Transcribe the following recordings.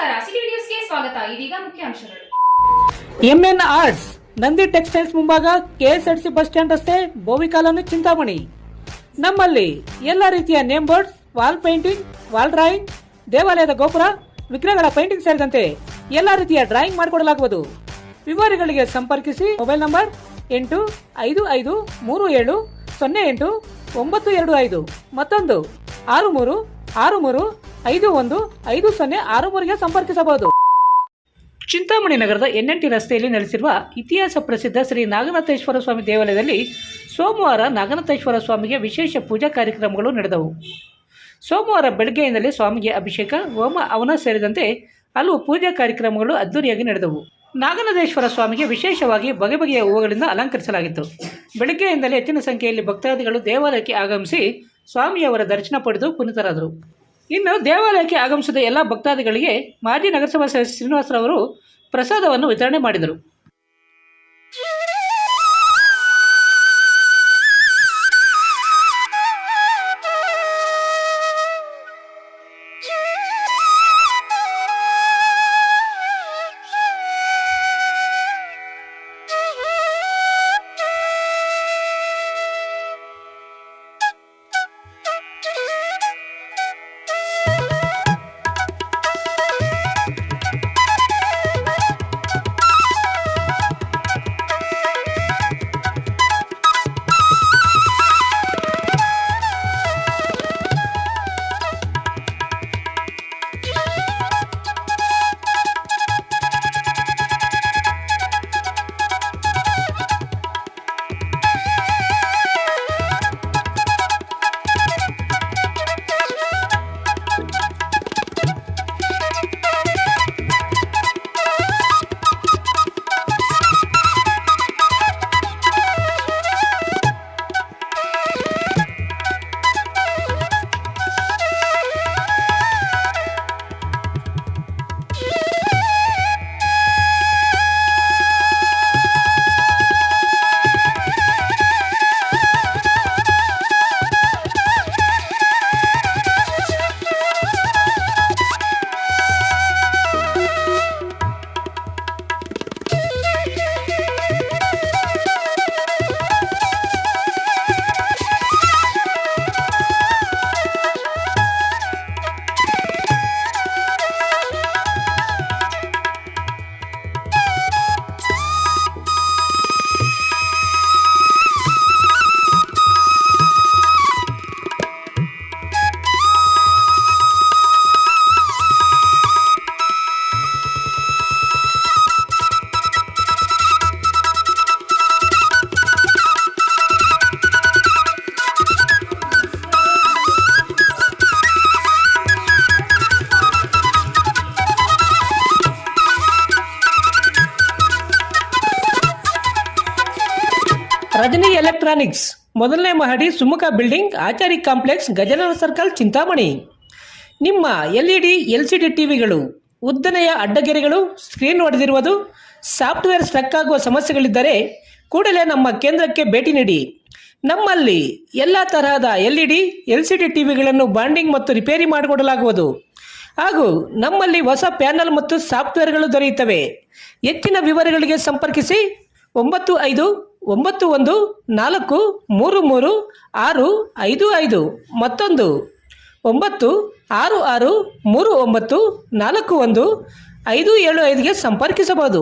ನಮಸ್ಕಾರ, ಸಿಟಿ ವಿಡಿಯೋಸ್ಗೆ ಸ್ವಾಗತ. ಇದೀಗ ಮುಖ್ಯಾಂಶಗಳು. ಎಂಎನ್ ಆರ್ಟ್ಸ್, ನಂದಿ ಟೆಕ್ಸ್ಟೈಲ್ಸ್ ಮುಂಭಾಗ, ಕೆಎಸ್ಆರ್ಟಿಸಿ ಬಸ್ ಸ್ಟ್ಯಾಂಡ್ ರಸ್ತೆ, ಬೋವಿ ಕಾಲೋನಿ, ಚಿಂತಾಮಣಿ. ನಮ್ಮಲ್ಲಿ ಎಲ್ಲ ರೀತಿಯ name boards, wall painting, wall drawing, ದೇವಾಲಯದ ಗೋಪುರ, ವಿಗ್ರಹಗಳ ಪೇಂಟಿಂಗ್ ಸೇರಿದಂತೆ ಎಲ್ಲ ರೀತಿಯ ಡ್ರಾಯಿಂಗ್ ಮಾಡಿಕೊಡಲಾಗುವುದು. ವಿವರಗಳಿಗೆ ಸಂಪರ್ಕಿಸಿ. ಮೊಬೈಲ್ ನಂಬರ್ 8553708925, ಮತ್ತೊಂದು 6363515063ಗೆ ಸಂಪರ್ಕಿಸಬಹುದು. ಚಿಂತಾಮಣಿ ನಗರದ NNT ರಸ್ತೆಯಲ್ಲಿ ನೆಲೆಸಿರುವ ಇತಿಹಾಸ ಪ್ರಸಿದ್ಧ ಶ್ರೀ ನಾಗನಾಥೇಶ್ವರ ಸ್ವಾಮಿ ದೇವಾಲಯದಲ್ಲಿ ಸೋಮವಾರ ನಾಗನಾಥೇಶ್ವರ ಸ್ವಾಮಿಗೆ ವಿಶೇಷ ಪೂಜಾ ಕಾರ್ಯಕ್ರಮಗಳು ನಡೆದವು. ಸೋಮವಾರ ಬೆಳಗ್ಗೆಯಿಂದಲೇ ಸ್ವಾಮಿಗೆ ಅಭಿಷೇಕ, ಹೋಮ, ಹವನ ಸೇರಿದಂತೆ ಹಲವು ಪೂಜಾ ಕಾರ್ಯಕ್ರಮಗಳು ಅದ್ದೂರಿಯಾಗಿ ನಡೆದವು. ನಾಗನಾಥೇಶ್ವರ ಸ್ವಾಮಿಗೆ ವಿಶೇಷವಾಗಿ ಬಗೆ ಬಗೆಯ ಹೂವುಗಳಿಂದ ಅಲಂಕರಿಸಲಾಗಿತ್ತು. ಬೆಳಗ್ಗೆಯಿಂದಲೇ ಹೆಚ್ಚಿನ ಸಂಖ್ಯೆಯಲ್ಲಿ ಭಕ್ತಾದಿಗಳು ದೇವಾಲಯಕ್ಕೆ ಆಗಮಿಸಿ ಸ್ವಾಮಿಯವರ ದರ್ಶನ ಪಡೆದು ಪುನೀತರಾದರು. ಇನ್ನು ದೇವಾಲಯಕ್ಕೆ ಆಗಮಿಸಿದ ಎಲ್ಲ ಭಕ್ತಾದಿಗಳಿಗೆ ಮಾಜಿ ನಗರಸಭಾ ಸದಸ್ಯ ಶ್ರೀನಿವಾಸರವರು ಪ್ರಸಾದವನ್ನು ವಿತರಣೆ ಮಾಡಿದರು. ರಜನಿ ಎಲೆಕ್ಟ್ರಾನಿಕ್ಸ್, ಮೊದಲನೇ ಮಹಡಿ, Sumukha building, Achari complex, Gajanana circle, Chintamani. ನಿಮ್ಮ LED LCD ಟಿವಿಗಳು ಉದ್ದನೆಯ ಅಡ್ಡಗೆರೆಗಳು, ಸ್ಕ್ರೀನ್ ಒಡೆದಿರುವುದು, ಸಾಫ್ಟ್ವೇರ್ ಸ್ಟ್ರಕ್ ಆಗುವ ಸಮಸ್ಯೆಗಳಿದ್ದರೆ ಕೂಡಲೇ ನಮ್ಮ ಕೇಂದ್ರಕ್ಕೆ ಭೇಟಿ ನೀಡಿ. ನಮ್ಮಲ್ಲಿ ಎಲ್ಲ ತರಹದ LED LCD ಟಿವಿಗಳನ್ನು ಬಾಂಡಿಂಗ್ ಮತ್ತು ರಿಪೇರಿ ಮಾಡಿಕೊಡಲಾಗುವುದು. ಹಾಗೂ ನಮ್ಮಲ್ಲಿ ಹೊಸ ಪ್ಯಾನಲ್ ಮತ್ತು ಸಾಫ್ಟ್ವೇರ್ಗಳು ದೊರೆಯುತ್ತವೆ. ಹೆಚ್ಚಿನ ವಿವರಗಳಿಗೆ ಸಂಪರ್ಕಿಸಿ 9514336655, ಮತ್ತೊಂದು 9663941575ಗೆ ಸಂಪರ್ಕಿಸಬಹುದು.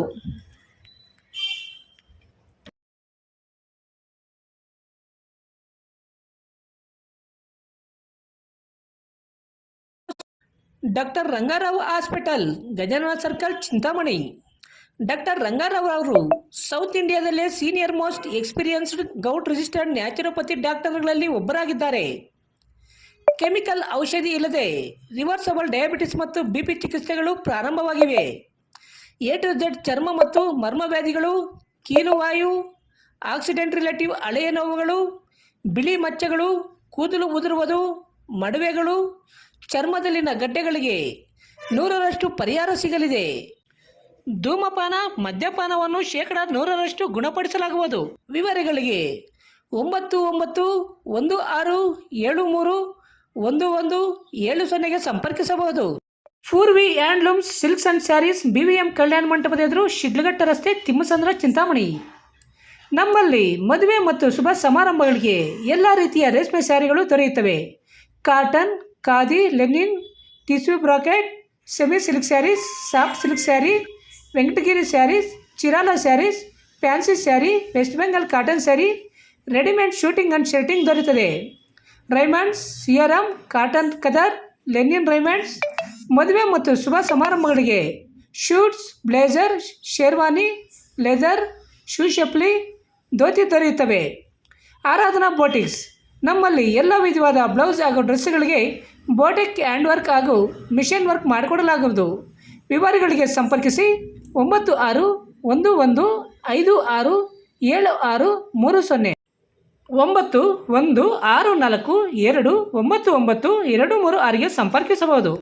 Doctor Rangarao hospital, Gajanana circle, Chintamani. Doctor Rangarao ಅವರು ಸೌತ್ ಇಂಡಿಯಾದಲ್ಲೇ senior most experienced gout registered naturopathy ಡಾಕ್ಟರ್ಗಳಲ್ಲಿ ಒಬ್ಬರಾಗಿದ್ದಾರೆ. ಕೆಮಿಕಲ್ ಔಷಧಿ ಇಲ್ಲದೆ ರಿವರ್ಸಬಲ್ ಡಯಾಬಿಟಿಸ್ ಮತ್ತು BP ಚಿಕಿತ್ಸೆಗಳು ಪ್ರಾರಂಭವಾಗಿವೆ. A to Z ಚರ್ಮ ಮತ್ತು ಮರ್ಮವ್ಯಾಧಿಗಳು, ಕೀಲುವಾಯು, ಆಕ್ಸಿಡೆಂಟ್ ರಿಲೇಟಿವ್ ಹಳೆಯ ನೋವುಗಳು, ಬಿಳಿ ಮಚ್ಚಗಳು, ಕೂದಲು ಉದುರುವುದು, ಮಡುವೆಗಳು, ಚರ್ಮದಲ್ಲಿನ ಗಡ್ಡೆಗಳಿಗೆ 100% ಪರಿಹಾರ ಸಿಗಲಿದೆ. ಧೂಮಪಾನ, ಮದ್ಯಪಾನವನ್ನು 100% ಗುಣಪಡಿಸಲಾಗುವುದು. ವಿವರಗಳಿಗೆ 9916731170ಗೆ ಸಂಪರ್ಕಿಸಬಹುದು. Purvi handlooms silks and sarees BVM ಕಲ್ಯಾಣ ಮಂಟಪದ ಎದುರು ಶಿಡ್ಲಘಟ್ಟ ರಸ್ತೆ ತಿಮ್ಮಸಂದ್ರ ಚಿಂತಾಮಣಿ. ನಮ್ಮಲ್ಲಿ ಮದುವೆ ಮತ್ತು ಶುಭ ಸಮಾರಂಭಗಳಿಗೆ ಎಲ್ಲ ರೀತಿಯ ರೇಷ್ಮೆ ಸ್ಯಾರಿಗಳು ದೊರೆಯುತ್ತವೆ. Cotton, khadi, linen, tissue brocade, semi silk saris, soft silk sari, Venkatagiri saris, Chirala saris, fancy sari, West Bengal cotton sari, readymade suiting and shirting ದೊರೆಯುತ್ತದೆ. ರೈಮಂಡ್ಸ್, ಸಿಯರಾಮ್, ಕಾಟನ್ ಕದರ್, ಲೆನಿನ್ ರೈಮಂಡ್ಸ್. ಮದುವೆ ಮತ್ತು ಶುಭ ಸಮಾರಂಭಗಳಿಗೆ suits, blazer, sherwani, leather, shoe ಚಪ್ಪಲಿ, ಧೋತಿ ದೊರೆಯುತ್ತವೆ. ಆರಾಧನಾ ಬೋಟಿಕ್ಸ್. ನಮ್ಮಲ್ಲಿ ಎಲ್ಲ ವಿಧವಾದ ಬ್ಲೌಸ್ ಹಾಗೂ ಡ್ರೆಸ್ಗಳಿಗೆ ಬೋಟಿಕ್ ಹ್ಯಾಂಡ್ ವರ್ಕ್ ಹಾಗೂ ಮಿಷನ್ ವರ್ಕ್ ಮಾಡಿಕೊಡಲಾಗುವುದು. ವಿವರಗಳಿಗೆ ಸಂಪರ್ಕಿಸಿ 9156567630 9164299236ಗೆ ಸಂಪರ್ಕಿಸಬಹುದು.